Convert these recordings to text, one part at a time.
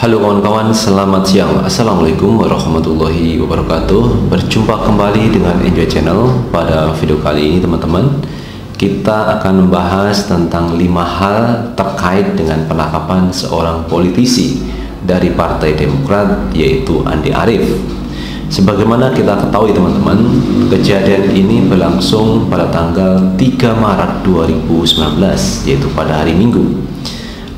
Halo kawan-kawan, selamat siang. Assalamualaikum warahmatullahi wabarakatuh. Berjumpa kembali dengan Enjoy Channel. Pada video kali ini teman-teman, kita akan membahas tentang 5 hal terkait dengan penangkapan seorang politisi dari Partai Demokrat, yaitu Andi Arief. Sebagaimana kita ketahui teman-teman, kejadian ini berlangsung pada tanggal 3 Maret 2019, yaitu pada hari Minggu.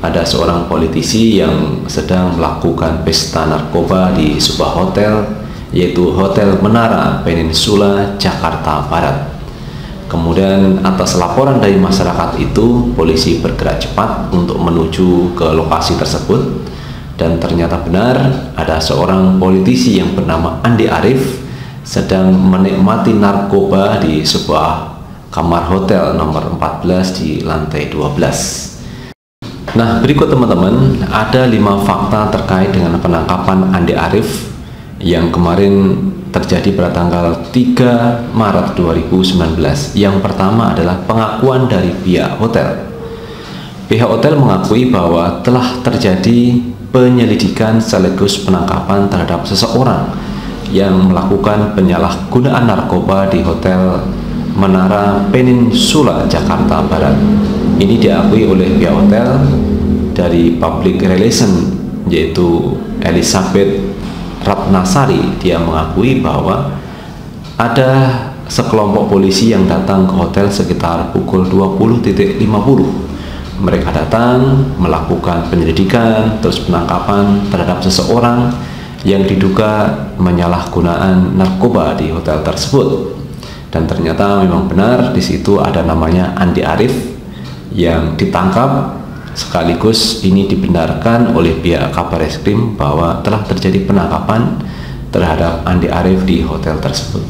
Ada seorang politisi yang sedang melakukan pesta narkoba di sebuah hotel, yaitu Hotel Menara Peninsula, Jakarta Barat. Kemudian atas laporan dari masyarakat itu, polisi bergerak cepat untuk menuju ke lokasi tersebut. Dan ternyata benar, ada seorang politisi yang bernama Andi Arief sedang menikmati narkoba di sebuah kamar hotel nomor 14 di lantai 12. Nah, berikut teman-teman, ada 5 fakta terkait dengan penangkapan Andi Arief yang kemarin terjadi pada tanggal 3 Maret 2019. Yang pertama adalah pengakuan dari pihak hotel. Pihak hotel mengakui bahwa telah terjadi penyelidikan sekaligus penangkapan terhadap seseorang yang melakukan penyalahgunaan narkoba di Hotel Menara Peninsula, Jakarta Barat. Ini diakui oleh pihak hotel dari public relation, yaitu Elizabeth Ratnasari. Dia mengakui bahwa ada sekelompok polisi yang datang ke hotel sekitar pukul 20.50. Mereka datang melakukan penyelidikan terus penangkapan terhadap seseorang yang diduga menyalahgunaan narkoba di hotel tersebut. Dan ternyata memang benar di situ ada namanya Andi Arief yang ditangkap, sekaligus ini dibenarkan oleh pihak Kabareskrim bahwa telah terjadi penangkapan terhadap Andi Arief di hotel tersebut.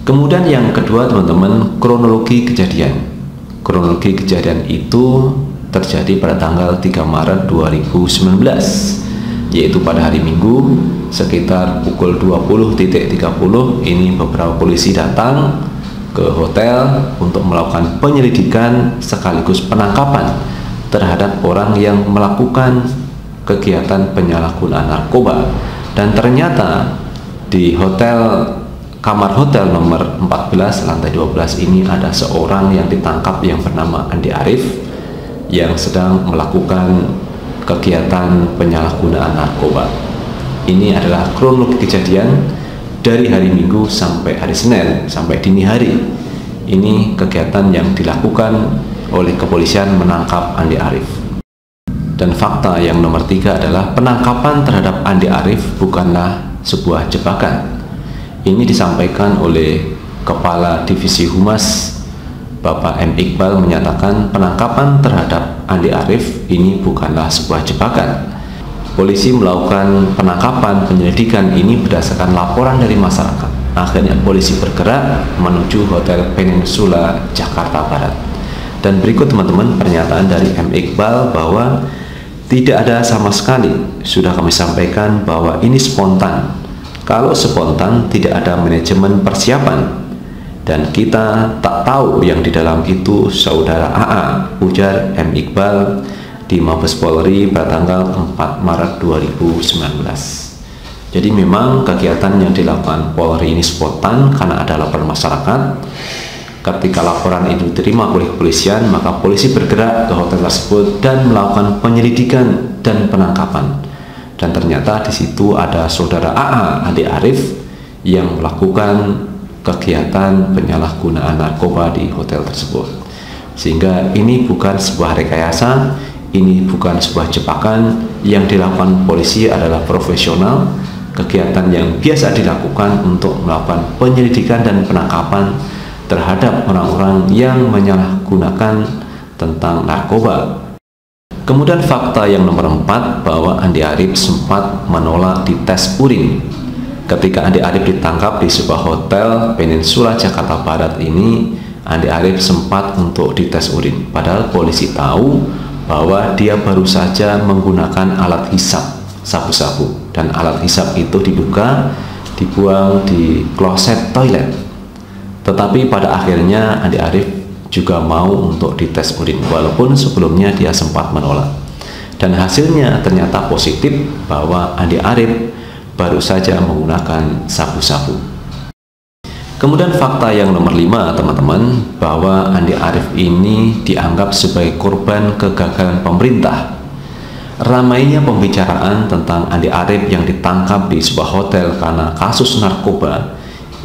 Kemudian yang kedua teman-teman, kronologi kejadian. Kronologi kejadian itu terjadi pada tanggal 3 Maret 2019, yaitu pada hari Minggu sekitar pukul 20.30. Ini beberapa polisi datang ke hotel untuk melakukan penyelidikan sekaligus penangkapan terhadap orang yang melakukan kegiatan penyalahgunaan narkoba. Dan ternyata di kamar hotel nomor 14 lantai 12 ini ada seorang yang ditangkap yang bernama Andi Arief yang sedang melakukan kegiatan penyalahgunaan narkoba. Ini adalah kronologi kejadian dari hari Minggu sampai hari Senin, sampai dini hari. Ini kegiatan yang dilakukan oleh kepolisian menangkap Andi Arief. Dan fakta yang nomor 3 adalah penangkapan terhadap Andi Arief bukanlah sebuah jebakan. Ini disampaikan oleh Kepala Divisi Humas Bapak M. Iqbal, menyatakan penangkapan terhadap Andi Arief ini bukanlah sebuah jebakan. Polisi melakukan penangkapan penyelidikan ini berdasarkan laporan dari masyarakat. Akhirnya polisi bergerak menuju Hotel Peninsula, Jakarta Barat. Dan berikut teman-teman pernyataan dari M. Iqbal bahwa tidak ada sama sekali, sudah kami sampaikan bahwa ini spontan. Kalau spontan tidak ada manajemen persiapan, dan kita tak tahu yang di dalam itu saudara AA, ujar M. Iqbal di Mabes Polri pada tanggal 4 Maret 2019. Jadi memang kegiatan yang dilakukan Polri ini spontan karena ada laporan masyarakat. Ketika laporan itu diterima oleh kepolisian, maka polisi bergerak ke hotel tersebut dan melakukan penyelidikan dan penangkapan. Dan ternyata di situ ada saudara AA, Andi Arief, yang melakukan kegiatan penyalahgunaan narkoba di hotel tersebut. Sehingga ini bukan sebuah rekayasa, ini bukan sebuah jebakan. Yang dilakukan polisi adalah profesional, kegiatan yang biasa dilakukan untuk melakukan penyelidikan dan penangkapan terhadap orang-orang yang menyalahgunakan tentang narkoba. Kemudian fakta yang nomor 4 bahwa Andi Arief sempat menolak dites urin. Ketika Andi Arief ditangkap di sebuah hotel Peninsula, Jakarta Barat ini, Andi Arief sempat untuk dites urin. Padahal polisi tahu bahwa dia baru saja menggunakan alat hisap sabu-sabu, dan alat hisap itu dibuang di kloset toilet. Tetapi pada akhirnya Andi Arief juga mau untuk dites urin, walaupun sebelumnya dia sempat menolak. Dan hasilnya ternyata positif bahwa Andi Arief baru saja menggunakan sabu-sabu. Kemudian fakta yang nomor 5 teman-teman, bahwa Andi Arief ini dianggap sebagai korban kegagalan pemerintah. Ramainya pembicaraan tentang Andi Arief yang ditangkap di sebuah hotel karena kasus narkoba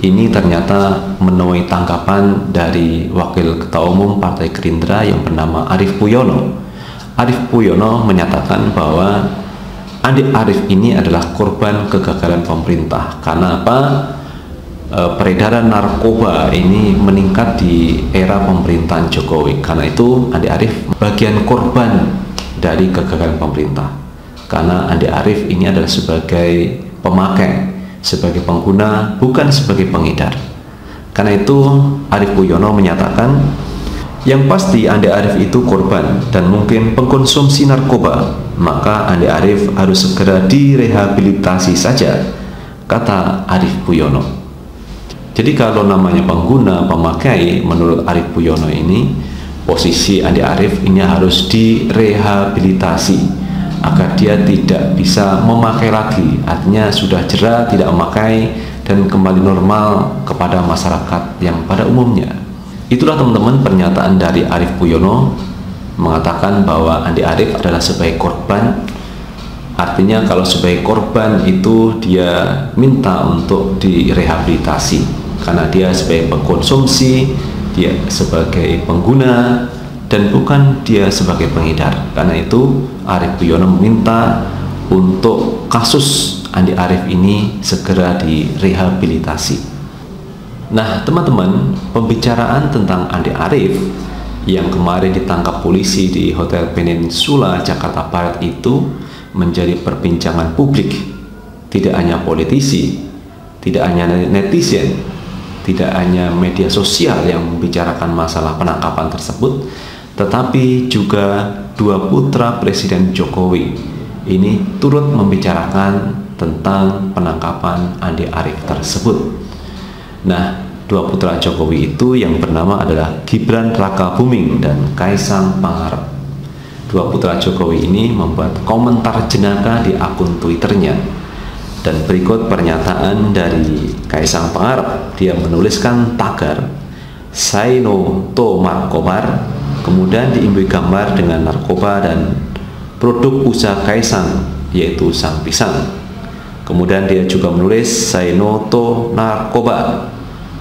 ini ternyata menuai tanggapan dari Wakil Ketua Umum Partai Gerindra yang bernama Arief Puyono. Arief Puyono menyatakan bahwa Andi Arief ini adalah korban kegagalan pemerintah. Karena apa? Peredaran narkoba ini meningkat di era pemerintahan Jokowi. Karena itu Andi Arief bagian korban dari kegagalan pemerintah. Karena Andi Arief ini adalah sebagai pemakai, sebagai pengguna, bukan sebagai pengedar. Karena itu Arief Puyono menyatakan, yang pasti Andi Arief itu korban dan mungkin pengkonsumsi narkoba, maka Andi Arief harus segera direhabilitasi saja, kata Arief Puyono. Jadi kalau namanya pengguna, pemakai, menurut Arief Puyono ini, posisi Andi Arief ini harus direhabilitasi agar dia tidak bisa memakai lagi, artinya sudah jera, tidak memakai, dan kembali normal kepada masyarakat yang pada umumnya. Itulah teman-teman pernyataan dari Arief Puyono, mengatakan bahwa Andi Arief adalah sebagai korban. Artinya kalau sebagai korban itu dia minta untuk direhabilitasi, karena dia sebagai pengkonsumsi, dia sebagai pengguna, dan bukan dia sebagai pengedar. Karena itu Arief Puyono meminta untuk kasus Andi Arief ini segera direhabilitasi. Nah teman-teman, pembicaraan tentang Andi Arief yang kemarin ditangkap polisi di Hotel Peninsula Jakarta Barat itu menjadi perbincangan publik. Tidak hanya politisi, tidak hanya netizen, tidak hanya media sosial yang membicarakan masalah penangkapan tersebut, tetapi juga dua putra Presiden Jokowi ini turut membicarakan tentang penangkapan Andi Arief tersebut. Nah, dua putra Jokowi itu yang bernama adalah Gibran Rakabuming dan Kaisang Pangarep. Dua putra Jokowi ini membuat komentar jenaka di akun Twitternya. Dan berikut pernyataan dari Kaisang Pangarep. Dia menuliskan tagar "Say no to narkobar", kemudian diimbui gambar dengan narkoba dan produk usaha Kaisang, yaitu Sang Pisang. Kemudian dia juga menulis "Say no to narkoba,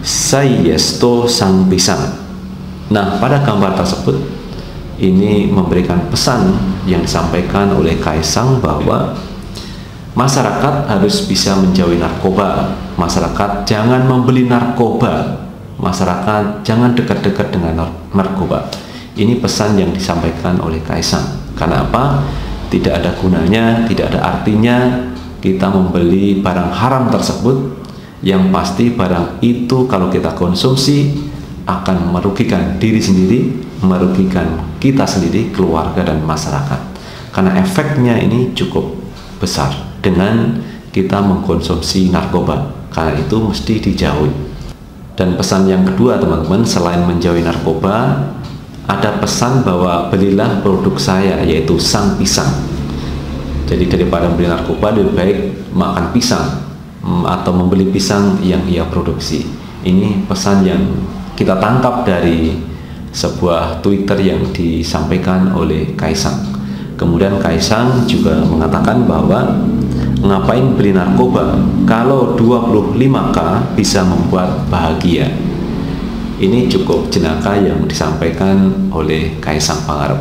say yes to Sang Pisang". Nah, pada gambar tersebut ini memberikan pesan yang disampaikan oleh Kaisang bahwa masyarakat harus bisa menjauhi narkoba, masyarakat jangan membeli narkoba, masyarakat jangan dekat-dekat dengan narkoba. Ini pesan yang disampaikan oleh Kaisang. Karena apa? Tidak ada gunanya, tidak ada artinya kita membeli barang haram tersebut. Yang pasti barang itu kalau kita konsumsi akan merugikan diri sendiri, merugikan kita sendiri, keluarga dan masyarakat. Karena efeknya ini cukup besar dengan kita mengkonsumsi narkoba. Karena itu mesti dijauhi. Dan pesan yang kedua teman-teman, selain menjauhi narkoba, ada pesan bahwa belilah produk saya, yaitu Sang Pisang. Jadi daripada membeli narkoba, lebih baik makan pisang atau membeli pisang yang ia produksi. Ini pesan yang kita tangkap dari sebuah Twitter yang disampaikan oleh Kaisang. Kemudian Kaisang juga mengatakan bahwa ngapain beli narkoba kalau 25k bisa membuat bahagia. Ini cukup jenaka yang disampaikan oleh Kaisang Pangarep.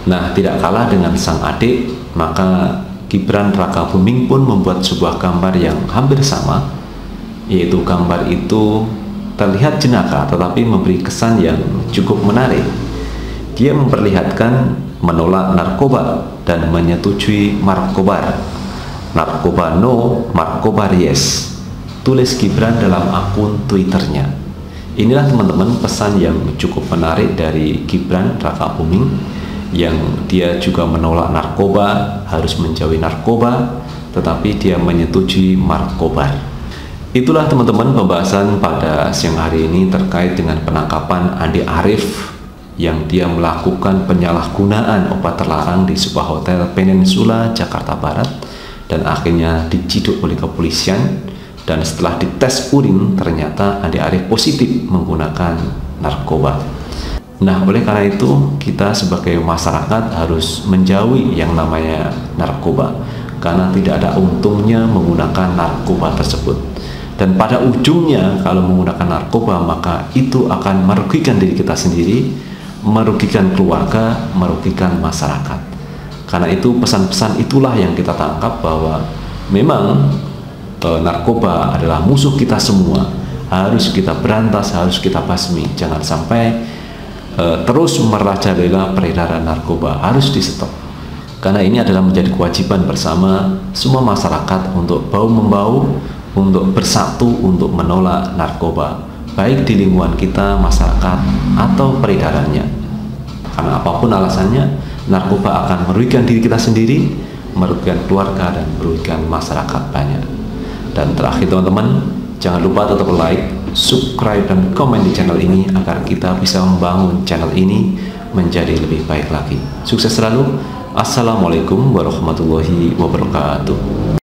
Nah, tidak kalah dengan sang adik, maka Gibran Rakabuming pun membuat sebuah gambar yang hampir sama, yaitu gambar itu terlihat jenaka tetapi memberi kesan yang cukup menarik. Dia memperlihatkan menolak narkoba dan menyetujui markobar. Narkoba no, markobar yes, tulis Gibran dalam akun Twitternya. Inilah teman-teman pesan yang cukup menarik dari Gibran Rakabuming, yang dia juga menolak narkoba, harus menjauhi narkoba, tetapi dia menyetujui markobar. Itulah teman-teman pembahasan pada siang hari ini terkait dengan penangkapan Andi Arief yang dia melakukan penyalahgunaan obat terlarang di sebuah hotel Peninsula Jakarta Barat dan akhirnya diciduk oleh kepolisian. Dan setelah dites urin ternyata Andi Arief positif menggunakan narkoba. Nah, oleh karena itu kita sebagai masyarakat harus menjauhi yang namanya narkoba, karena tidak ada untungnya menggunakan narkoba tersebut. Dan pada ujungnya kalau menggunakan narkoba maka itu akan merugikan diri kita sendiri, merugikan keluarga, merugikan masyarakat. Karena itu pesan-pesan itulah yang kita tangkap bahwa memang narkoba adalah musuh kita semua, harus kita berantas, harus kita basmi. Jangan sampai terus merajalela peredaran narkoba, harus di stop. Karena ini adalah menjadi kewajiban bersama semua masyarakat untuk bahu-membahu, untuk bersatu untuk menolak narkoba, baik di lingkungan kita, masyarakat, atau peredarannya. Karena apapun alasannya, narkoba akan merugikan diri kita sendiri, merugikan keluarga, dan merugikan masyarakat banyak. Dan terakhir teman-teman, jangan lupa tetap like, subscribe, dan komen di channel ini agar kita bisa membangun channel ini menjadi lebih baik lagi. Sukses selalu. Assalamualaikum warahmatullahi wabarakatuh.